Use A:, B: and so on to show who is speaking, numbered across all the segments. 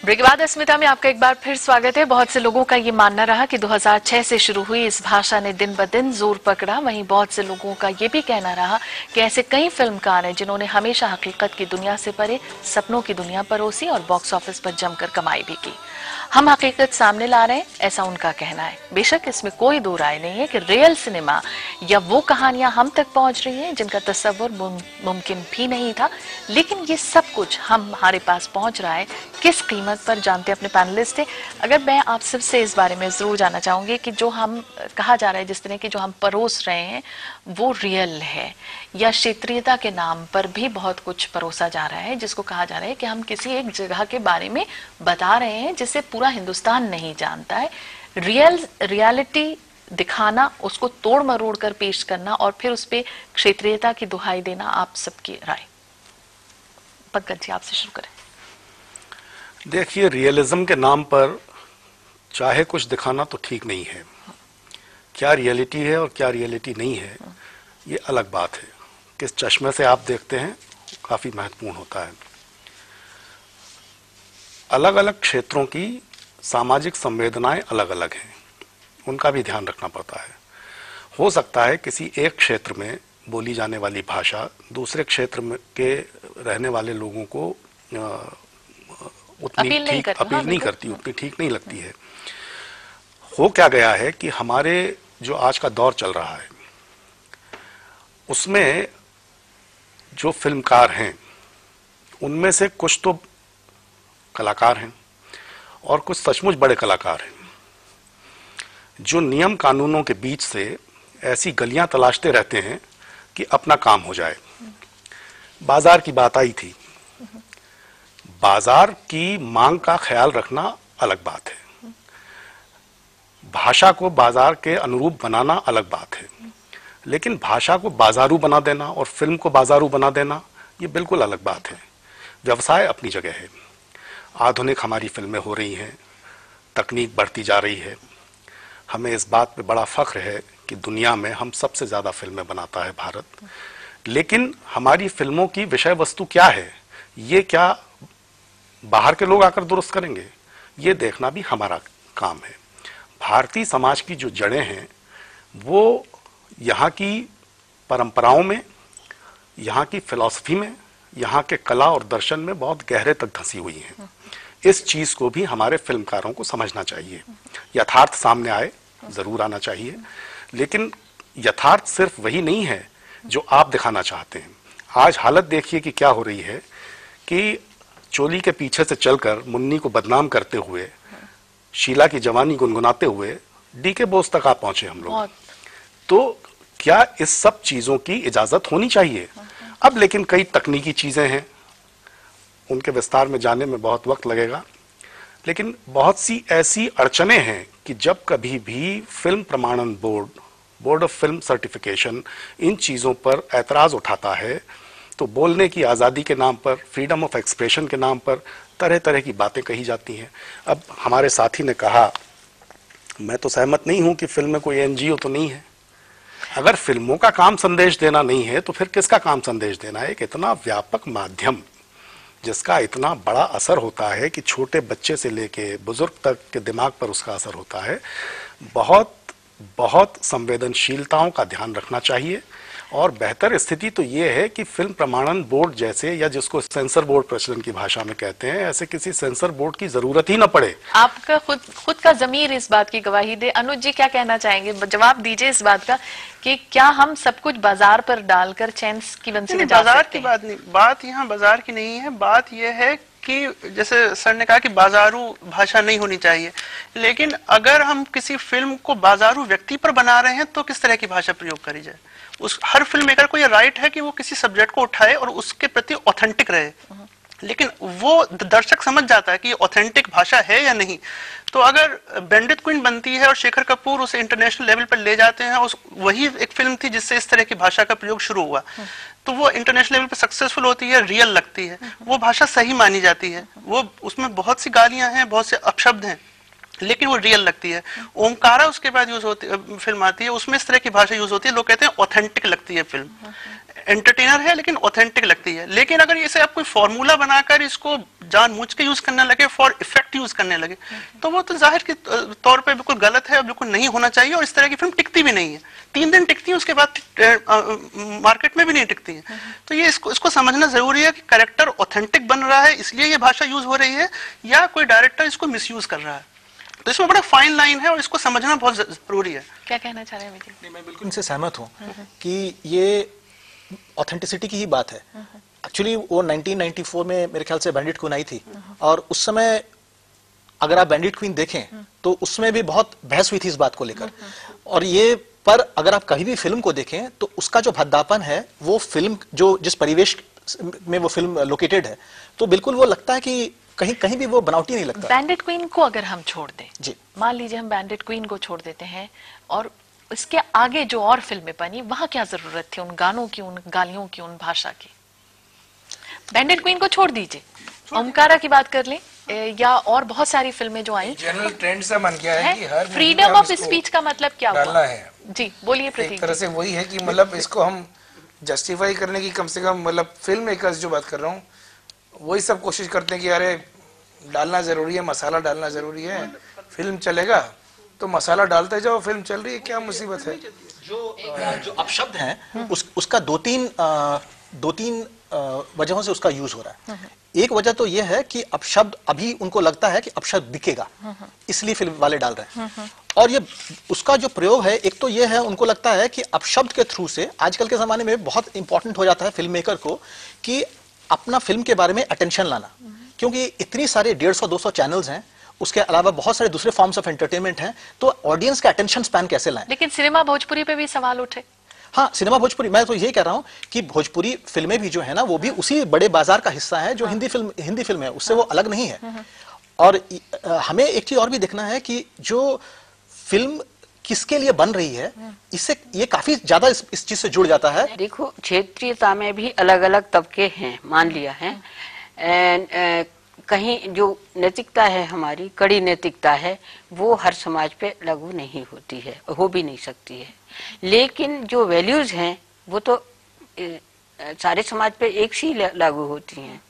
A: Break के बाद अस्मिता में आपका एक बार फिर स्वागत है। बहुत से लोगों का ये मानना रहा कि 2006 से शुरू हुई इस भाषा ने दिन ब दिन जोर पकड़ा। वहीं बहुत से लोगों का ये भी कहना रहा कि ऐसे कई फिल्मकार हैं जिन्होंने हमेशा हकीकत की दुनिया से परे सपनों की दुनिया परोसी और बॉक्स ऑफिस पर जमकर कमाई भी की। हम हकीकत सामने ला रहे हैं, ऐसा उनका कहना है। बेशक इसमें कोई दो राय नहीं है कि रियल सिनेमा या वो कहानियां हम तक पहुंच रही हैं जिनका तस्वुर मुमकिन भी नहीं था, लेकिन ये सब कुछ हमारे पास पहुंच रहा है किस कीमत पर, जानते अपने पैनलिस्ट थे। अगर मैं आप सबसे इस बारे में जरूर जानना चाहूंगी कि जो हम कहा जा रहा है, जिस तरह की जो हम परोस रहे हैं वो रियल है या क्षेत्रीयता के नाम पर भी बहुत कुछ परोसा जा रहा है, जिसको कहा जा रहा है कि हम किसी एक जगह के बारे में बता रहे हैं जिसे पूरा हिंदुस्तान नहीं जानता है। रियलिटी दिखाना, उसको तोड़ मरोड़ कर पेश करना और फिर उस पर क्षेत्रीयता की दुहाई देना, आप सबकी राय। पंकज जी आपसे शुरू करें।
B: देखिए, रियलिज्म के नाम पर चाहे कुछ दिखाना तो ठीक नहीं है। क्या रियलिटी है और क्या रियलिटी नहीं है ये अलग बात है। किस चश्मे से आप देखते हैं काफी महत्वपूर्ण होता है। अलग अलग क्षेत्रों की सामाजिक संवेदनाएं अलग अलग हैं, उनका भी ध्यान रखना पड़ता है। हो सकता है किसी एक क्षेत्र में बोली जाने वाली भाषा दूसरे क्षेत्र में के रहने वाले लोगों को उतनी ठीक अपील नहीं करती, उतनी ठीक नहीं लगती है। हो क्या गया है कि हमारे जो आज का दौर चल रहा है उसमें जो फिल्मकार हैं उनमें से कुछ तो कलाकार हैं और कुछ सचमुच बड़े कलाकार हैं जो नियम कानूनों के बीच से ऐसी गलियां तलाशते रहते हैं कि अपना काम हो जाए। बाजार की बात आई थी। बाजार की मांग का ख्याल रखना अलग बात है, भाषा को बाजार के अनुरूप बनाना अलग बात है, लेकिन भाषा को बाजारू बना देना और फिल्म को बाजारू बना देना ये बिल्कुल अलग बात है। व्यवसाय अपनी जगह है। आधुनिक हमारी फिल्में हो रही हैं, तकनीक बढ़ती जा रही है। हमें इस बात पे बड़ा फख्र है कि दुनिया में हम सबसे ज़्यादा फिल्में बनाता है भारत। लेकिन हमारी फिल्मों की विषय वस्तु क्या है, ये क्या बाहर के लोग आकर दुरुस्त करेंगे, ये देखना भी हमारा काम है। भारतीय समाज की जो जड़ें हैं वो यहाँ की परंपराओं में, यहाँ की फिलॉसफी में, यहाँ के कला और दर्शन में बहुत गहरे तक धंसी हुई हैं। इस चीज को भी हमारे फिल्मकारों को समझना चाहिए। यथार्थ सामने आए, जरूर आना चाहिए, लेकिन यथार्थ सिर्फ वही नहीं है जो आप दिखाना चाहते हैं। आज हालत देखिए कि क्या हो रही है कि चोली के पीछे से चलकर मुन्नी को बदनाम करते हुए, शीला की जवानी गुनगुनाते हुए डीके बोस तक आ पहुंचे हम लोग। तो क्या इस सब चीजों की इजाजत होनी चाहिए? अब लेकिन कई तकनीकी चीजें हैं, उनके विस्तार में जाने में बहुत वक्त लगेगा, लेकिन बहुत सी ऐसी अड़चने हैं कि जब कभी भी फिल्म प्रमाणन बोर्ड ऑफ फिल्म सर्टिफिकेशन इन चीजों पर ऐतराज उठाता है तो बोलने की आज़ादी के नाम पर, फ्रीडम ऑफ एक्सप्रेशन के नाम पर तरह तरह की बातें कही जाती हैं। अब हमारे साथी ने कहा, मैं तो सहमत नहीं हूं कि फिल्म में कोई एनजीओ तो नहीं है। अगर फिल्मों का काम संदेश देना नहीं है तो फिर किसका काम संदेश देना है? एक इतना व्यापक माध्यम जिसका इतना बड़ा असर होता है कि छोटे बच्चे से लेके बुजुर्ग तक के दिमाग पर उसका असर होता है। बहुत बहुत संवेदनशीलताओं का ध्यान रखना चाहिए। और बेहतर स्थिति तो ये है कि फिल्म प्रमाणन बोर्ड जैसे, या जिसको सेंसर बोर्ड प्रचलन की भाषा में कहते हैं, ऐसे किसी सेंसर बोर्ड की जरूरत ही ना पड़े।
A: आपका खुद का जमीर इस बात की गवाही दे। अनुज जी क्या कहना चाहेंगे? जवाब दीजिए इस बात का कि क्या हम सब कुछ बाजार पर डालकर चैन की बंसी में जा सकते हैं?
C: बात नहीं, बात यहाँ बाजार की नहीं है। बात यह है कि जैसे सर ने कहा कि बाजारू भाषा नहीं होनी चाहिए, लेकिन अगर हम किसी फिल्म को बाजारू व्यक्ति पर बना रहे हैं तो किस तरह की भाषा प्रयोग करी जाए? उस हर फिल्म मेकर को यह राइट है कि वो किसी सब्जेक्ट को उठाए और उसके प्रति ऑथेंटिक रहे, लेकिन वो दर्शक समझ जाता है कि ये ऑथेंटिक भाषा है या नहीं। तो अगर बैंडिट क्वीन बनती है और शेखर कपूर उसे इंटरनेशनल लेवल पर ले जाते हैं, उस वही एक फिल्म थी जिससे इस तरह की भाषा का प्रयोग शुरू हुआ, तो वो इंटरनेशनल लेवल पर सक्सेसफुल होती है, रियल लगती है, वो भाषा सही मानी जाती है। वो उसमें बहुत सी गालियां हैं, बहुत से अपशब्द हैं, लेकिन वो रियल लगती है। ओमकारा उसके बाद यूज होती फिल्म आती है, उसमें इस तरह की भाषा यूज होती है, लोग कहते हैं ऑथेंटिक लगती है फिल्म, एंटरटेनर है लेकिन ऑथेंटिक लगती है। लेकिन अगर इसे आप कोई फॉर्मूला बनाकर इसको जानबूझ के यूज करने लगे, फॉर इफेक्ट यूज करने लगे, तो वो तो जाहिर के तौर पे बिल्कुल गलत है और बिल्कुल नहीं होना चाहिए, और इस तरह की फिल्म टिकती भी नहीं है। 3 दिन टिकती है, उसके बाद मार्केट में भी नहीं टिकती है। तो ये इसको समझना जरूरी है कि कैरेक्टर ऑथेंटिक बन रहा है इसलिए ये भाषा यूज हो रही है, या कोई डायरेक्टर इसको मिसयूज कर रहा है। तो इसमें बड़ा फाइन लाइन है और इसको समझना बहुत जरूरी है।
A: क्या कहना चाह रहे हैं विजय?
D: नहीं, मैं बिल्कुल इनसे सहमत हूँ कि ये ऑथेंटिसिटी की ही बात है। एक्चुअली वो 1994 में मेरे ख्याल से बैंडिट क्वीन आई थी, और उस समय अगर आप बैंडिट क्वीन देखें तो उसमें भी बहुत बहस हुई थी इस बात को लेकर। और ये पर अगर आप कहीं भी फिल्म को देखें तो उसका जो भद्दापन है, वो फिल्म जो जिस परिवेश में वो फिल्म लोकेटेड है, तो बिल्कुल वो लगता है कि कहीं कहीं भी वो बनावटी नहीं लगता।
A: बैंडिट क्वीन को अगर हम छोड़ दें
D: जी,
A: मान लीजिए हम बैंडिट क्वीन को छोड़ देते हैं, और इसके आगे जो और फिल्में बनी वहां क्या जरूरत थी उन गानों की, उन गालियों की, उन भाषा की? बैंडिट क्वीन को छोड़ दीजिए, ओमकारा की बात कर लें, या और बहुत सारी फिल्में जो आई।
E: जनरल ट्रेंड सा बन गया है कि हर
A: फ्रीडम ऑफ स्पीच का मतलब क्या
E: डालना
A: हुआ?
E: है।
A: जी बोलिए
E: एक
A: प्रतीक।
E: तरह से वही है कि मतलब इसको हम जस्टिफाई करने की, कम से कम मतलब फिल्म मेकर्स जो बात कर रहा हूँ वही सब कोशिश करते हैं कि अरे डालना जरूरी है, मसाला डालना जरूरी है, फिल्म चलेगा तो मसाला डालते जाओ, फिल्म चल रही है, क्या मुसीबत है।
D: जो अपशब्द हैं उसका दो तीन वजहों से उसका यूज हो रहा है। एक वजह तो यह है कि अपशब्द अभी उनको लगता है कि अपशब्द दिखेगा, इसलिए फिल्म वाले डाल रहे हैं। और ये उसका जो प्रयोग है, एक तो ये है उनको लगता है कि अपशब्द के थ्रू से आजकल के जमाने में बहुत इंपॉर्टेंट हो जाता है फिल्म मेकर को कि अपना फिल्म के बारे में अटेंशन लाना, क्योंकि इतनी सारे 150-200 चैनल्स हैं, उसके अलावा बहुत सारे दूसरे फॉर्म्स ऑफ एंटरटेनमेंट हैं, तो ऑडियंस का अटेंशन स्पैन कैसे लाएं।
A: लेकिन सिनेमा भोजपुरी पे भी सवाल उठे।
D: हाँ, सिनेमा भोजपुरी, मैं तो ये कह रहा हूँ कि भोजपुरी फिल्में भी जो है ना, वो भी उसी बड़े बाजार का हिस्सा है जो हिंदी फिल्म है, उससे वो अलग नहीं है। और हमें एक चीज और भी देखना है कि जो फिल्म किसके लिए बन रही है, इससे ये काफी ज्यादा इस चीज से जुड़ जाता है।
F: देखो, क्षेत्रीयता में भी अलग अलग तबके हैं, मान लिया है। कहीं जो नैतिकता है, हमारी कड़ी नैतिकता है, वो हर समाज पे लागू नहीं होती है, हो भी नहीं सकती है। लेकिन जो वैल्यूज हैं वो तो सारे समाज पे एक सी लागू होती हैं।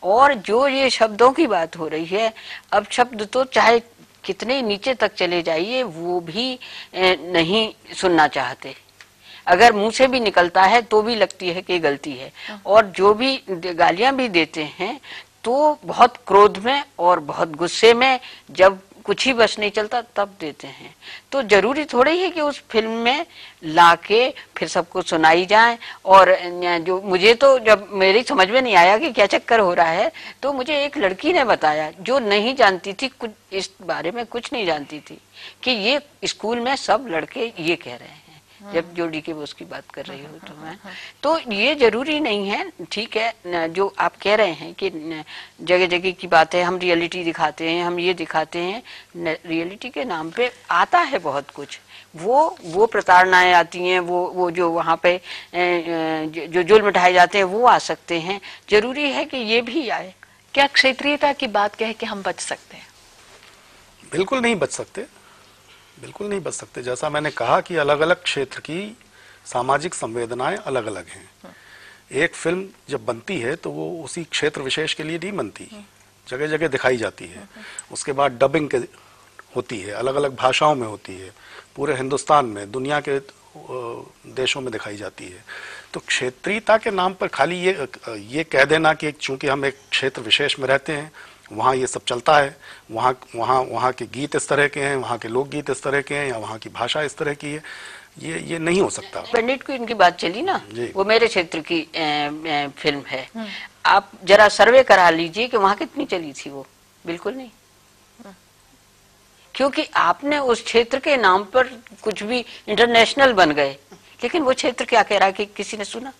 F: और जो ये शब्दों की बात हो रही है, अब शब्द तो चाहे कितने नीचे तक चले जाइए वो भी नहीं सुनना चाहते। अगर मुंह से भी निकलता है तो भी लगती है कि गलती है। और जो भी गालियां भी देते हैं तो बहुत क्रोध में और बहुत गुस्से में, जब कुछ ही बस नहीं चलता तब देते हैं। तो जरूरी थोड़ी है कि उस फिल्म में लाके फिर सबको सुनाई जाए। और जो मुझे तो जब मेरी समझ में नहीं आया कि क्या चक्कर हो रहा है, तो मुझे एक लड़की ने बताया जो नहीं जानती थी, कुछ इस बारे में कुछ नहीं जानती थी, कि ये स्कूल में सब लड़के ये कह रहे हैं। जब जोड़ी के बोस की बात कर रही हूँ तो मैं, तो ये जरूरी नहीं है। ठीक है, जो आप कह रहे हैं कि जगह जगह की बात है, हम रियलिटी दिखाते हैं, हम ये दिखाते हैं, रियलिटी के नाम पे आता है बहुत कुछ। वो प्रताड़नाएं आती हैं, वो जो वहाँ पे जो जुल्म उठाए जाते हैं वो आ सकते हैं। जरूरी है कि ये भी आए।
A: क्या क्षेत्रीयता की बात कहे कि हम बच सकते हैं?
B: बिल्कुल नहीं बच सकते, बिल्कुल नहीं बच सकते। जैसा मैंने कहा कि अलग अलग क्षेत्र की सामाजिक संवेदनाएं अलग अलग हैं। एक फिल्म जब बनती है तो वो उसी क्षेत्र विशेष के लिए नहीं बनती, जगह जगह दिखाई जाती है। उसके बाद डबिंग होती है, अलग अलग भाषाओं में होती है, पूरे हिंदुस्तान में, दुनिया के देशों में दिखाई जाती है। तो क्षेत्रीयता के नाम पर खाली ये कह देना कि चूंकि हम एक क्षेत्र विशेष में रहते हैं, वहाँ ये सब चलता है, वहाँ के गीत इस तरह के हैं, वहाँ के लोकगीत इस तरह के हैं, या वहाँ की भाषा इस तरह की है, ये नहीं हो सकता।
F: पंडित को इनकी बात चली ना, वो मेरे क्षेत्र की फिल्म है। आप जरा सर्वे करा लीजिए कि वहाँ कितनी चली थी। वो बिल्कुल नहीं, क्योंकि आपने उस क्षेत्र के नाम पर कुछ भी इंटरनेशनल बन गए, लेकिन वो क्षेत्र क्या कह रहा है कि किसी ने सुना?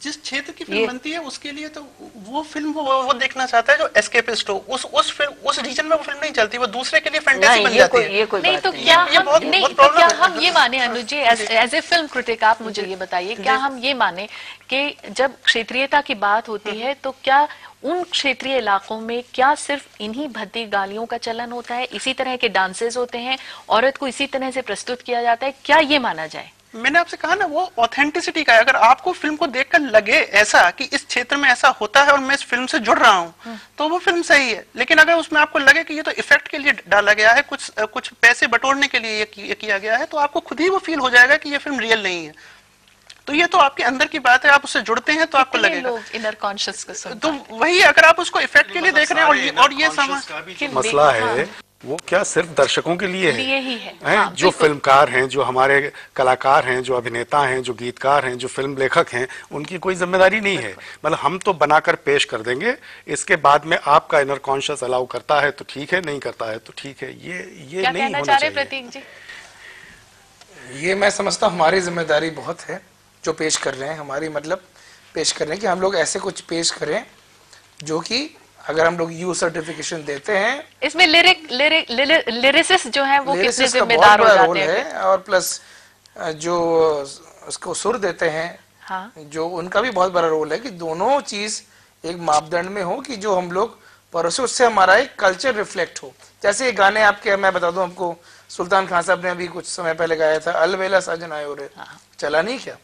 C: जिस क्षेत्र की फिल्म बनती है उसके लिए तो वो फिल्म वो देखना चाहता है जो एस्केपिस्ट हो। उस रीजन में वो फिल्म नहीं चलती, वो दूसरे के लिए फैंटेसी बन जाती है।
A: नहीं तो क्या हम ये माने, अनुज जी, एज ए फिल्म क्रिटिक आप मुझे ये बताइए, क्या हम ये माने कि जब क्षेत्रीयता की बात होती है तो क्या उन क्षेत्रीय इलाकों में क्या सिर्फ इन्हीं भद्दी गालियों का चलन होता है, इसी तरह के डांसेस होते हैं, औरत को इसी तरह से प्रस्तुत किया जाता है, क्या ये माना जाए?
C: मैंने आपसे कहा ना, वो ऑथेंटिसिटी का है। अगर आपको फिल्म को देखकर लगे ऐसा कि इस क्षेत्र में ऐसा होता है और मैं इस फिल्म से जुड़ रहा हूँ, तो वो फिल्म सही है। लेकिन अगर उसमें आपको लगे कि ये तो इफेक्ट के लिए डाला गया है, कुछ पैसे बटोरने के लिए ये किया गया है, तो आपको खुद ही वो फील हो जाएगा कि ये फिल्म रियल नहीं है। तो ये तो आपके अंदर की बात है, आप उससे जुड़ते हैं तो आपको लगेगा।
A: लोग इनर कॉन्शियस को
C: तो वही, अगर आप उसको इफेक्ट के लिए देख रहे हैं और ये समाज
B: मसला है वो क्या सिर्फ दर्शकों के लिए
A: लिए ही है।
B: हैं?
A: हाँ,
B: जो फिल्मकार हैं, जो हमारे कलाकार हैं, जो अभिनेता हैं, जो गीतकार हैं, जो फिल्म लेखक हैं, उनकी कोई जिम्मेदारी नहीं है। मतलब हम तो बनाकर पेश कर देंगे, इसके बाद में आपका इनर कॉन्शियस अलाउ करता है तो ठीक है, नहीं करता है तो ठीक है। ये
A: क्या
B: नहीं
A: कहना
B: होना
A: चाह रहे
B: चाहिए।
A: प्रतीक जी?
E: ये मैं समझता हूँ हमारी जिम्मेदारी बहुत है जो पेश कर रहे हैं, हमारी मतलब पेश कर रहे हैं कि हम लोग ऐसे कुछ पेश करें जो कि अगर हम लोग यू सर्टिफिकेशन देते हैं,
A: इसमें लिरिसिस्ट जो है वो कितने
E: लिरिसिस्ट का बहुत
A: जिम्मेदार हो
E: बड़ा
A: जाते
E: रोल
A: हैं?
E: है, और प्लस जो उसको सुर देते हैं,
A: हाँ,
E: जो उनका भी बहुत बड़ा रोल है कि दोनों चीज एक मापदंड में हो कि जो हम लोग परोसे उससे हमारा एक कल्चर रिफ्लेक्ट हो। जैसे ये गाने आपके, मैं बता दूं आपको, सुल्तान खान साहब ने अभी कुछ समय पहले गाया था, अलवेला साजन आयो रे, चला नहीं क्या?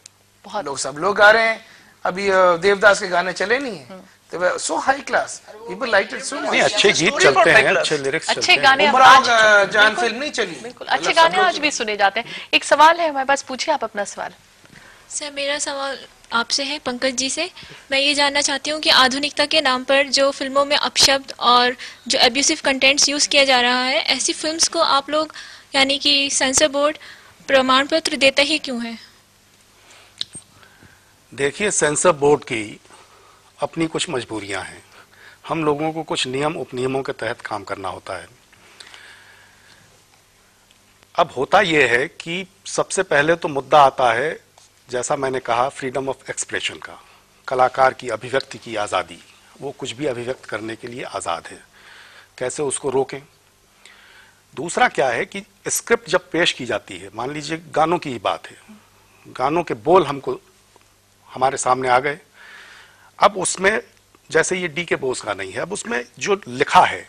A: बहुत
E: लोग सब लोग गा रहे हैं। अभी देवदास के गाने चले नहीं है, तो so high class, people like it so much.
B: नहीं, अच्छे गीत चलते हैं, अच्छे लिरिक्स
A: अच्छे
B: चलते हैं।
A: गाने अब
E: उमराव
A: आज
E: जान फिल्म नहीं चली,
A: बिल्कुल अच्छे गाने आज भी सुने जाते हैं। एक सवाल है हमारे पास, पूछिए आप अपना सवाल।
G: सर, मेरा सवाल आपसे है, पंकज जी से। मैं ये जानना चाहती हूँ कि आधुनिकता के नाम पर जो फिल्मों में अपशब्द और जो एब्यूसिव कंटेंट्स यूज़ किया जा रहा है, ऐसी फिल्म्स को आप लोग यानी कि सेंसर बोर्ड प्रमाण पत्र देता ही क्यों है?
B: देखिए, सेंसर बोर्ड की अपनी कुछ मजबूरियां हैं। हम लोगों को कुछ नियम उपनियमों के तहत काम करना होता है। अब होता यह है कि सबसे पहले तो मुद्दा आता है, जैसा मैंने कहा, फ्रीडम ऑफ एक्सप्रेशन का। कलाकार की अभिव्यक्ति की आज़ादी, वो कुछ भी अभिव्यक्त करने के लिए आज़ाद है, कैसे उसको रोकें। दूसरा क्या है कि स्क्रिप्ट जब पेश की जाती है, मान लीजिए गानों की ही बात है, गानों के बोल हमको हमारे सामने आ गए, अब उसमें जैसे ये डी के बोस का नहीं है, अब उसमें जो लिखा है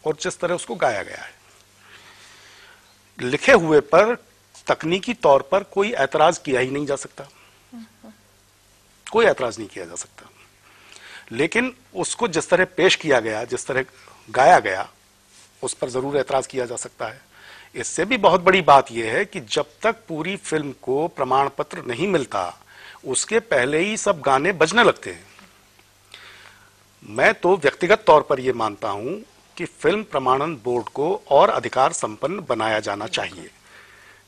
B: और जिस तरह उसको गाया गया है, लिखे हुए पर तकनीकी तौर पर कोई ऐतराज किया ही नहीं जा सकता, कोई ऐतराज नहीं किया जा सकता। लेकिन उसको जिस तरह पेश किया गया, जिस तरह गाया गया, उस पर जरूर ऐतराज किया जा सकता है। इससे भी बहुत बड़ी बात यह है कि जब तक पूरी फिल्म को प्रमाण पत्र नहीं मिलता, उसके पहले ही सब गाने बजने लगते हैं। मैं तो व्यक्तिगत तौर पर यह मानता हूं कि फिल्म प्रमाणन बोर्ड को और अधिकार संपन्न बनाया जाना चाहिए।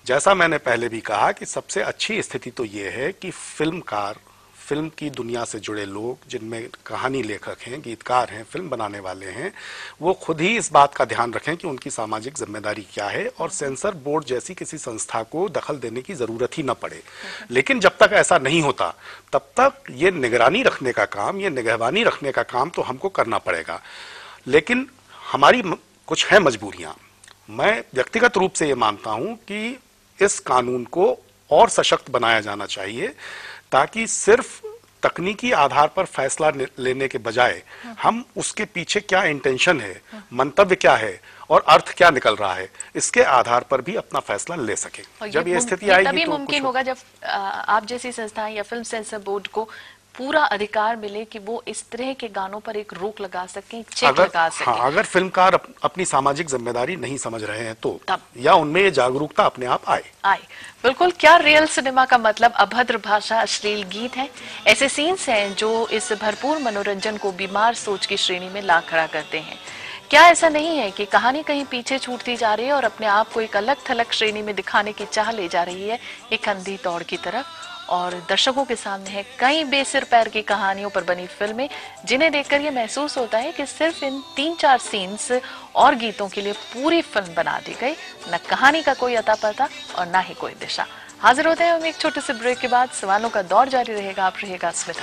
B: जैसा मैंने पहले भी कहा कि सबसे अच्छी स्थिति तो यह है कि फिल्मकार, फिल्म की दुनिया से जुड़े लोग, जिनमें कहानी लेखक हैं, गीतकार हैं, फिल्म बनाने वाले हैं, वो खुद ही इस बात का ध्यान रखें कि उनकी सामाजिक जिम्मेदारी क्या है, और सेंसर बोर्ड जैसी किसी संस्था को दखल देने की जरूरत ही न पड़े। लेकिन जब तक ऐसा नहीं होता, तब तक ये निगरानी रखने का काम, ये निगहबानी रखने का काम तो हमको करना पड़ेगा। लेकिन हमारी कुछ है मजबूरियां। मैं व्यक्तिगत रूप से ये मानता हूं कि इस कानून को और सशक्त बनाया जाना चाहिए, ताकि सिर्फ तकनीकी आधार पर फैसला लेने के बजाय हम उसके पीछे क्या इंटेंशन है, मंतव्य क्या है और अर्थ क्या निकल रहा है, इसके आधार पर भी अपना फैसला ले सके। जब ये स्थिति आएगी
A: तभी
B: तो
A: मुमकिन होगा जब आप जैसी संस्थाएं या फिल्म सेंसर बोर्ड को पूरा अधिकार मिले कि वो इस तरह के गानों पर एक रोक लगा सकें, चेक लगा सकें।
B: हाँ, अगर फिल्मकार अपनी सामाजिक जिम्मेदारी नहीं समझ रहे हैं तो
A: तब,
B: या उनमें ये जागरूकता अपने आप आए।
A: बिल्कुल। क्या रियल सिनेमा का मतलब अभद्र भाषा, अश्लील गीत है? ऐसे सीन्स हैं जो इस भरपूर मनोरंजन को बीमार सोच की श्रेणी में ला खड़ा करते हैं। क्या ऐसा नहीं है कि कहानी कहीं पीछे छूटती जा रही है और अपने आप को एक अलग थलग श्रेणी में दिखाने की चाह ले जा रही है, एक अंधी दौड़ की तरफ? और दर्शकों के सामने है कई बेसिर पैर की कहानियों पर बनी फिल्में, जिन्हें देखकर ये महसूस होता है कि सिर्फ इन 3-4 सीन्स और गीतों के लिए पूरी फिल्म बना दी गई। न कहानी का कोई अता पता और न ही कोई दिशा। हाजिर होते हैं हम एक छोटे से ब्रेक के बाद। सवालों का दौर जारी रहेगा। आप रहिएगा स्मिता।